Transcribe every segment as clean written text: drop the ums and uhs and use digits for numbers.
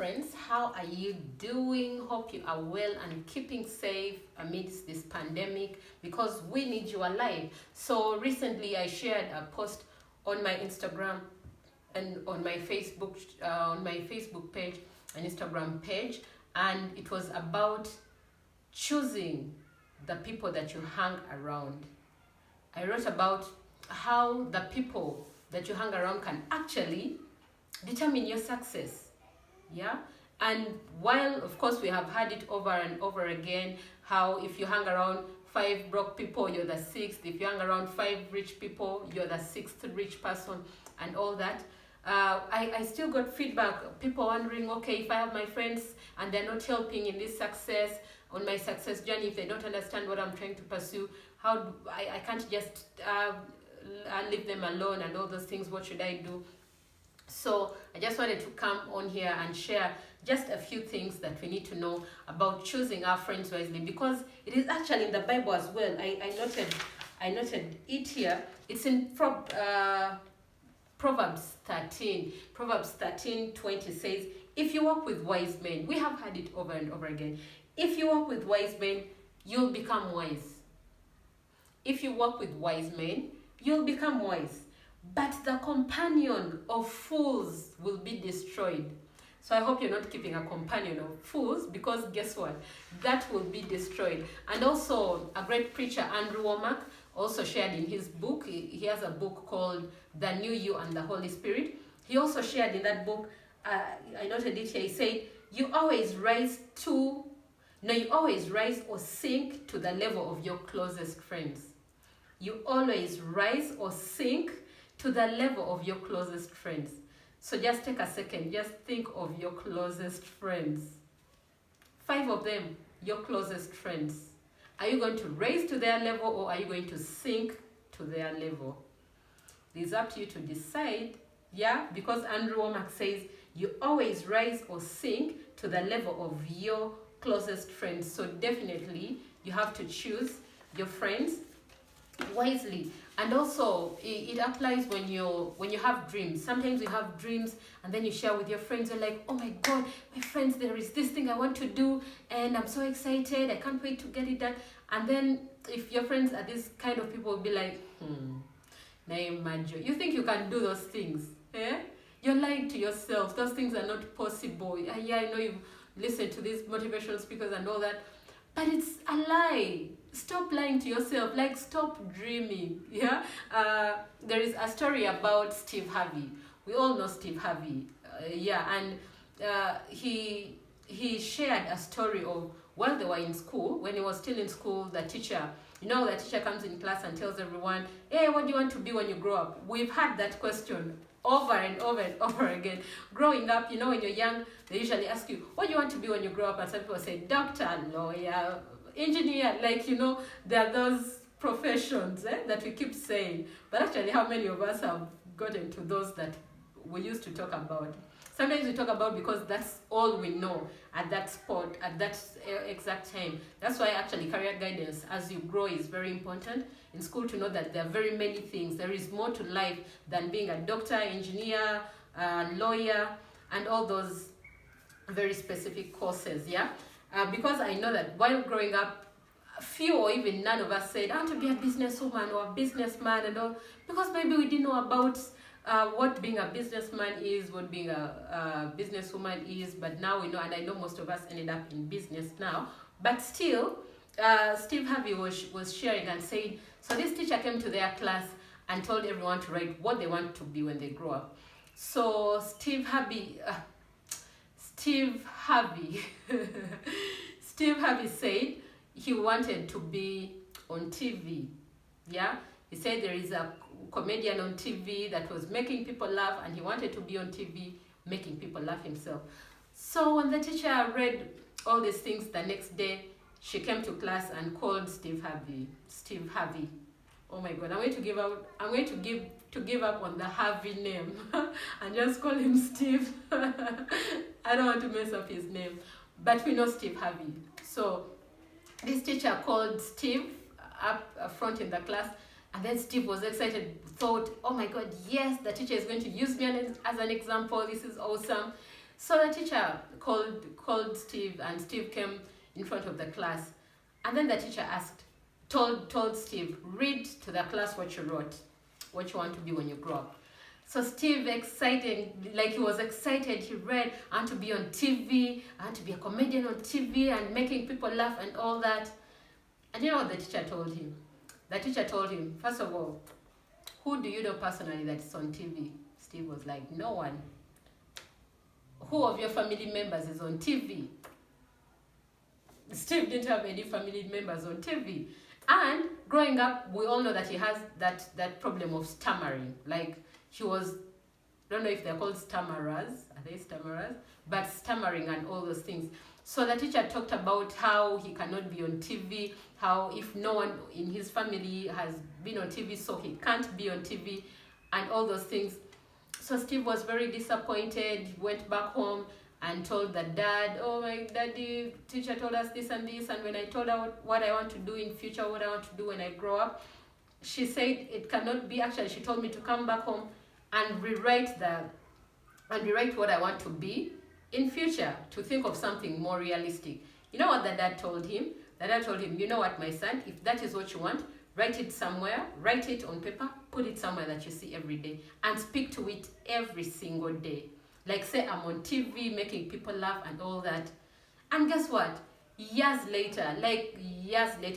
friends, how are you doing? Hope you are well and keeping safe amidst this pandemic, because we need you alive. So recently I shared a post on my Instagram and on my Facebook page and Instagram page, and it was about choosing the people that you hang around. I wrote about how the people that you hang around can actually determine your success. Yeah. And while of course we have had it over and over again, how if you hang around 5 broke people, you're the 6th. If you hang around 5 rich people, you're the 6th rich person, and all that. I still got feedback, people wondering, okay, if I have my friends and they're not helping in this success, on my success journey, if they don't understand what I'm trying to pursue, how do I can't just leave them alone and all those things. What should I do? So I just wanted to come on here and share just a few things that we need to know about choosing our friends wisely, because it is actually in the Bible as well. I noted it here. It's in Proverbs 13. Proverbs 13:20 says, if you walk with wise men, we have had it over and over again. If you walk with wise men, you'll become wise. If you walk with wise men, you'll become wise. But the companion of fools will be destroyed. So I hope you're not keeping a companion of fools, because guess what? That will be destroyed. And also, a great preacher, Andrew Womack, also shared in his book. He has a book called The New You and the Holy Spirit. He also shared in that book, I noted it here, he said, you always rise or sink to the level of your closest friends. You always rise or sink to the level of your closest friends. So just take a second, just think of your closest friends. 5 of them, your closest friends. Are you going to rise to their level, or are you going to sink to their level? It's up to you to decide, yeah, because Andrew Womack says you always rise or sink to the level of your closest friends. So definitely you have to choose your friends wisely. And also it applies when you have dreams. Sometimes you have dreams and then you share with your friends. You're like, oh my god, my friends, there is this thing I want to do and I'm so excited, I can't wait to get it done. And then if your friends are this kind of people, will be like, you think you can do those things, eh? You're lying to yourself. Those things are not possible. Yeah, I know you've listened to these motivational speakers and all that, but it's a lie. Stop lying to yourself. Like, stop dreaming. Yeah. There is a story about Steve Harvey. We all know Steve Harvey. And he shared a story of while they were in school. When he was still in school, the teacher comes in class and tells everyone, hey, what do you want to be when you grow up? We've had that question over and over and over again. Growing up, when you're young, they usually ask you, what do you want to be when you grow up? And some people say, doctor, lawyer, engineer. There are those professions that we keep saying. But actually, how many of us have gotten to those that we used to talk about? Sometimes we talk about because that's all we know at that spot, at that exact time. That's why actually career guidance as you grow is very important in school, to know that there are very many things. There is more to life than being a doctor, engineer, lawyer, and all those very specific courses, yeah? Because I know that while growing up, few or even none of us said, I want to be a businesswoman or a businessman and all, because maybe we didn't know about what being a businessman is, what being a businesswoman is. But now we know, and I know most of us ended up in business now. But still, Steve Harvey was sharing and saying, so this teacher came to their class and told everyone to write what they want to be when they grow up. So Steve Harvey said he wanted to be on TV. Yeah, he said there is a comedian on TV that was making people laugh, and he wanted to be on TV making people laugh himself. So when the teacher read all these things, the next day she came to class and called Steve Harvey. Oh my god, I'm going to give up on the Harvey name and just call him Steve. I don't want to mess up his name, but we know Steve Harvey. So this teacher called Steve up front in the class, and then Steve was excited, thought, oh my god, yes, the teacher is going to use me as an example. This is awesome. So the teacher called Steve, and Steve came in front of the class. And then the teacher told Steve, read to the class what you wrote, what you want to be when you grow up. So Steve, he was excited, he read, I want to be on TV, I want to be a comedian on TV and making people laugh and all that. And you know what the teacher told him? The teacher told him, first of all, who do you know personally that's on TV? Steve was like, no one. Who of your family members is on TV? Steve didn't have any family members on TV. And growing up, we all know that he has that problem of stammering. Like, he was, I don't know if they're called stammerers, are they stammerers? But stammering and all those things. So the teacher talked about how he cannot be on TV, how if no one in his family has been on TV, so he can't be on TV, and all those things. So Steve was very disappointed. He went back home and told the dad, oh, my daddy, teacher told us this and this, and when I told her what I want to do in future, what I want to do when I grow up, she said it cannot be. Actually, she told me to come back home and rewrite what I want to be in future, to think of something more realistic. You know what the dad told him? The dad told him, you know what, my son, if that is what you want, write it somewhere, write it on paper, put it somewhere that you see every day, and speak to it every single day. Like, say I'm on TV making people laugh and all that. And guess what? Years later,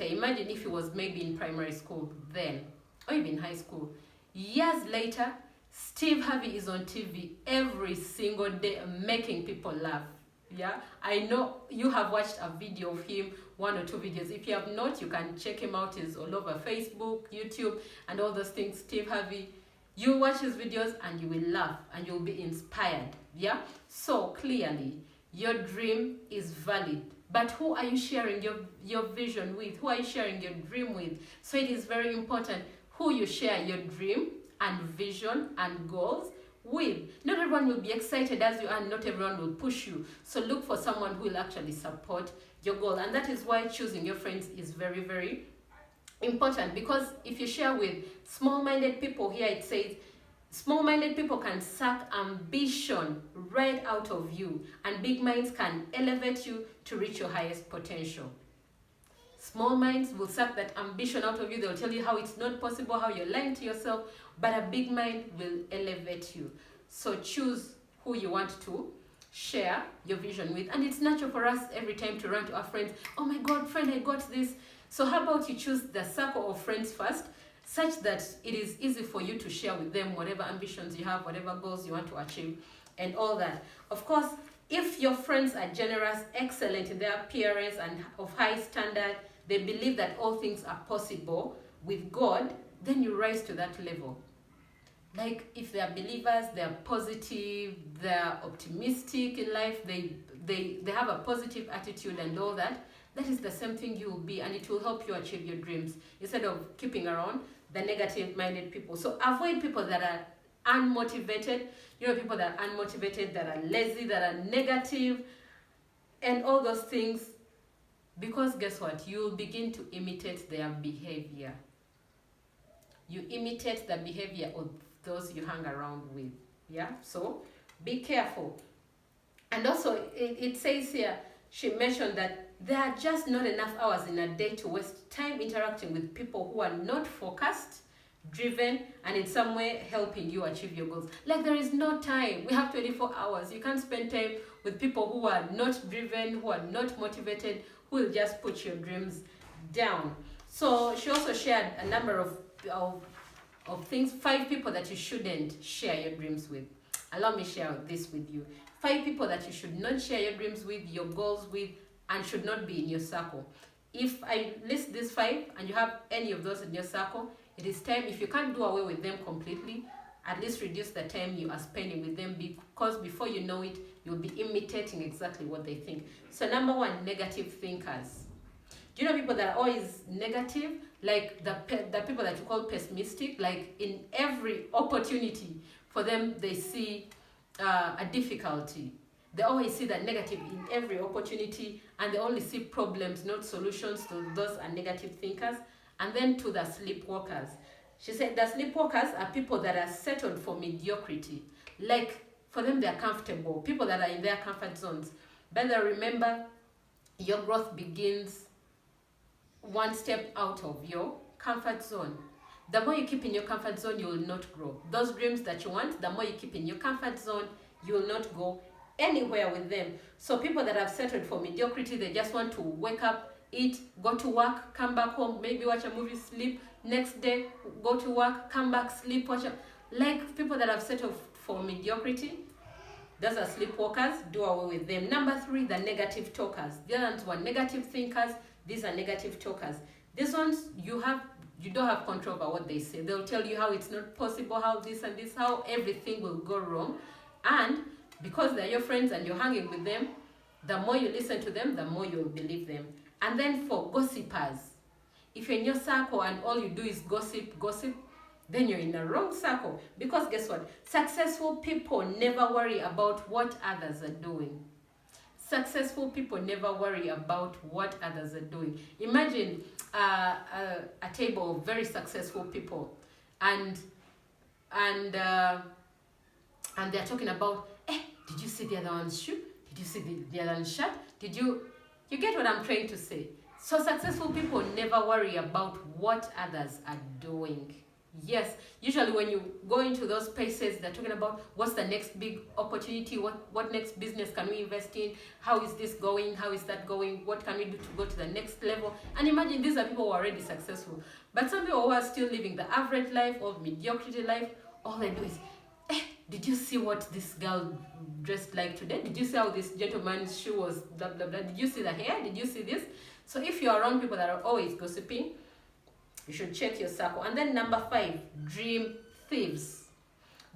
imagine if he was maybe in primary school then, or even high school. Years later, Steve Harvey is on TV every single day making people laugh. Yeah, I know you have watched a video of him, 1 or 2 videos. If you have not, you can check him out. He's all over Facebook, YouTube, and all those things. Steve Harvey, you watch his videos and you will laugh and you'll be inspired. Yeah, so clearly your dream is valid, but who are you sharing your vision with? Who are you sharing your dream with? So it is very important who you share your dream and vision and goals with. Not everyone will be excited as you are, and not everyone will push you. So look for someone who will actually support your goal. And that is why choosing your friends is very, very important. Because if you share with small-minded people, here it says, small-minded people can suck ambition right out of you, and big minds can elevate you to reach your highest potential. Small minds will suck that ambition out of you. They'll tell you how it's not possible, how you're lying to yourself, but a big mind will elevate you. So choose who you want to share your vision with. And it's natural for us every time to run to our friends. Oh my God, friend, I got this. So how about you choose the circle of friends first, such that it is easy for you to share with them whatever ambitions you have, whatever goals you want to achieve, and all that. Of course, if your friends are generous, excellent in their appearance, and of high standard, they believe that all things are possible with God, then you rise to that level. Like, if they are believers, they are positive, they are optimistic in life, they have a positive attitude and all that, that is the same thing you will be, and it will help you achieve your dreams instead of keeping around the negative-minded people. So avoid people that are unmotivated, people that are unmotivated, that are lazy, that are negative, and all those things. Because guess what? You will begin to imitate their behavior. You imitate the behavior of those you hang around with. Yeah? So be careful. And also, it says here, she mentioned that there are just not enough hours in a day to waste time interacting with people who are not focused, driven, and in some way helping you achieve your goals. Like, there is no time. We have 24 hours. You can't spend time with people who are not driven, who are not motivated, who will just put your dreams down. So she also shared a number of things, 5 people that you shouldn't share your dreams with. Allow me share this with you. 5 people that you should not share your dreams with, your goals with, and should not be in your circle. If I list these 5 and you have any of those in your circle, it is time, if you can't do away with them completely, at least reduce the time you are spending with them, because before you know it, you'll be imitating exactly what they think. So number 1, negative thinkers. Do you know people that are always negative? Like the people that you call pessimistic, like in every opportunity for them, they see a difficulty. They always see the negative in every opportunity, and they only see problems, not solutions. So those are negative thinkers. And then to the sleepwalkers. She said the sleepwalkers are people that are settled for mediocrity. Like, for them, they're comfortable. People that are in their comfort zones. But remember, your growth begins one step out of your comfort zone. The more you keep in your comfort zone, you will not grow. Those dreams that you want, the more you keep in your comfort zone, you will not go anywhere with them. So people that have settled for mediocrity, they just want to wake up, eat, go to work, come back home, maybe watch a movie, sleep, next day, go to work, come back, sleep, like people that have settled for mediocrity, those are sleepwalkers. Do away with them. Number 3, the negative talkers. The other ones were negative thinkers. These are negative talkers. These ones, you don't have control over what they say. They'll tell you how it's not possible, how this and this, how everything will go wrong. And because they're your friends and you're hanging with them, the more you listen to them, the more you'll believe them. And then for gossipers, if you're in your circle and all you do is gossip, then you're in a wrong circle. Because guess what? Successful people never worry about what others are doing. Successful people never worry about what others are doing. Imagine a table of very successful people, and they're talking about, did you see the other one's shoe? Did you see the other one's shirt? You get what I'm trying to say? So successful people never worry about what others are doing. Yes, usually when you go into those places, they're talking about what's the next big opportunity, what next business can we invest in, how is this going, how is that going, what can we do to go to the next level. And imagine these are people who are already successful. But some people who are still living the average life or mediocrity life, all they do is, did you see what this girl dressed like today? Did you see how this gentleman's shoe was blah, blah, blah? Did you see the hair? Did you see this? So if you're around people that are always gossiping, you should check your circle. And then number 5, dream thieves.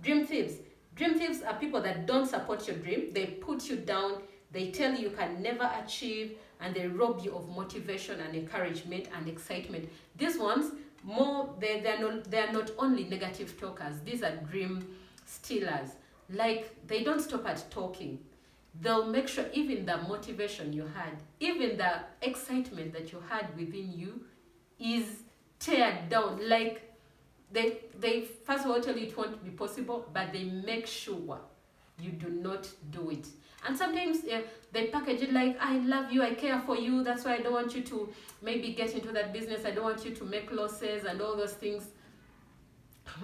Dream thieves. Dream thieves are people that don't support your dream. They put you down. They tell you can never achieve, and they rob you of motivation and encouragement and excitement. These ones, they're not only negative talkers. These are dream stealers. Like, they don't stop at talking. They'll make sure even the motivation you had, even the excitement that you had within you is teared down. Like, they first of all tell you it won't be possible, but they make sure you do not do it. And sometimes they package it like, I love you, I care for you, that's why I don't want you to maybe get into that business, I don't want you to make losses and all those things.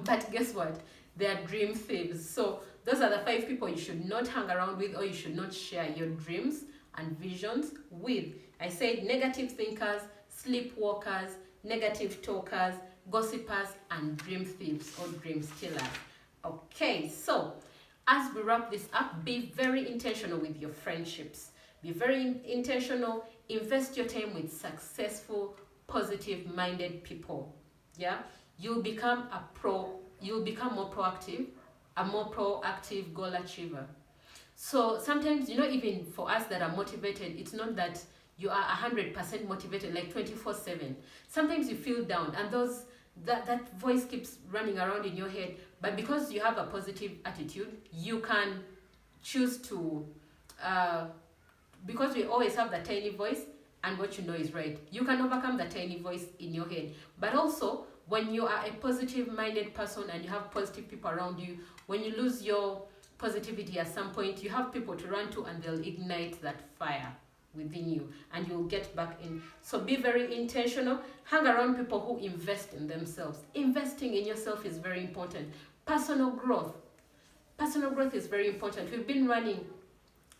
But guess what? They are dream thieves. So those are the 5 people you should not hang around with, or you should not share your dreams and visions with. I said negative thinkers, sleepwalkers, negative talkers, gossipers, and dream thieves or dream stealers. Okay, so as we wrap this up, be very intentional with your friendships. Be very intentional. Invest your time with successful, positive-minded people. Yeah, you'll become more proactive, a more proactive goal achiever. So sometimes, even for us that are motivated, it's not that you are 100% motivated, like 24/7. Sometimes you feel down, and that voice keeps running around in your head. But because you have a positive attitude, you can choose to, because we always have that tiny voice, and what you know is right, you can overcome the tiny voice in your head. But also, when you are a positive-minded person and you have positive people around you, when you lose your positivity at some point, you have people to run to, and they'll ignite that fire within you, and you'll get back in. So be very intentional. Hang around people who invest in themselves. Investing in yourself is very important. Personal growth is very important. We've been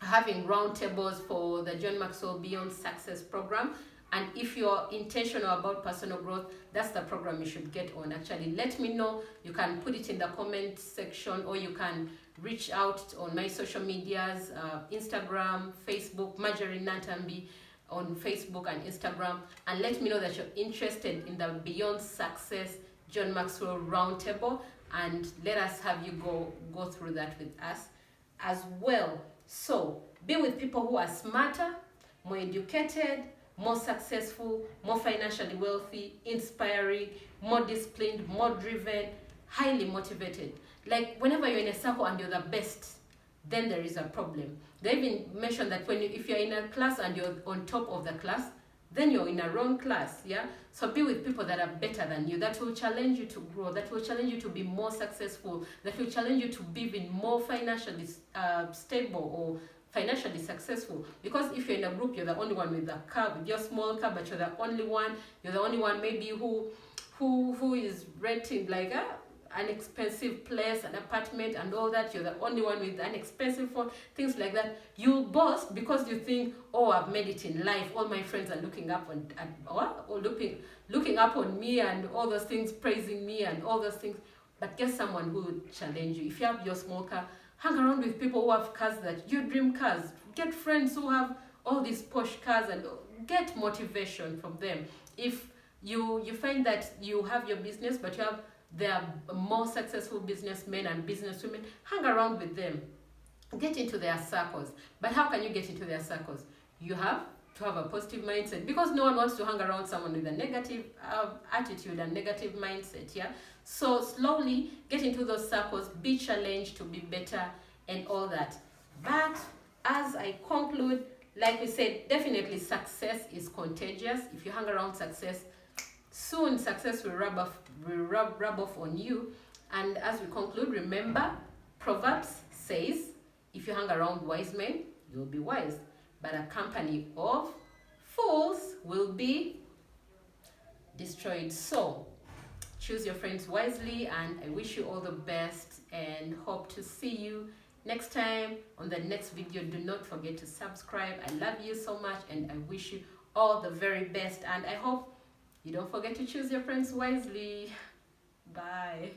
having roundtables for the John Maxwell Beyond Success program, and if you're intentional about personal growth, that's the program you should get on. Actually, let me know. You can put it in the comment section, or you can reach out on my social medias, Instagram, Facebook, Marjorie Natambi on Facebook and Instagram, and let me know that you're interested in the Beyond Success John Maxwell Roundtable, and let us have you go through that with us as well. So be with people who are smarter, more educated, more successful, more financially wealthy, inspiring, more disciplined, more driven, highly motivated. Like, whenever you're in a circle and you're the best, then there is a problem. They even mentioned that if you're in a class and you're on top of the class, then you're in a wrong class. Yeah, so be with people that are better than you, that will challenge you to grow, that will challenge you to be more successful, that will challenge you to be even more financially stable or financially successful. Because if you're in a group, you're the only one with a car, with your small car, but you're the only one maybe who is renting like an expensive place, an apartment and all that. You're the only one with an expensive phone, things like that. You'll boast because you think, oh, I've made it in life, all my friends are looking up or looking up on me and all those things, praising me and all those things. But get someone who will challenge you. If you have your small car, hang around with people who have cars, that your dream cars. Get friends who have all these posh cars and get motivation from them. If you find that you have your business, but there are more successful businessmen and businesswomen, hang around with them. Get into their circles. But how can you get into their circles? You have to have a positive mindset, because no one wants to hang around someone with a negative attitude and negative mindset. Yeah, so slowly get into those circles, be challenged to be better and all that. But as I conclude, like we said, definitely success is contagious. If you hang around success, soon success will rub off on you. And as we conclude, remember, Proverbs says, if you hang around wise men, you'll be wise. But a company of fools will be destroyed. So choose your friends wisely, and I wish you all the best and hope to see you next time on the next video. Do not forget to subscribe. I love you so much, and I wish you all the very best, and I hope you don't forget to choose your friends wisely. Bye.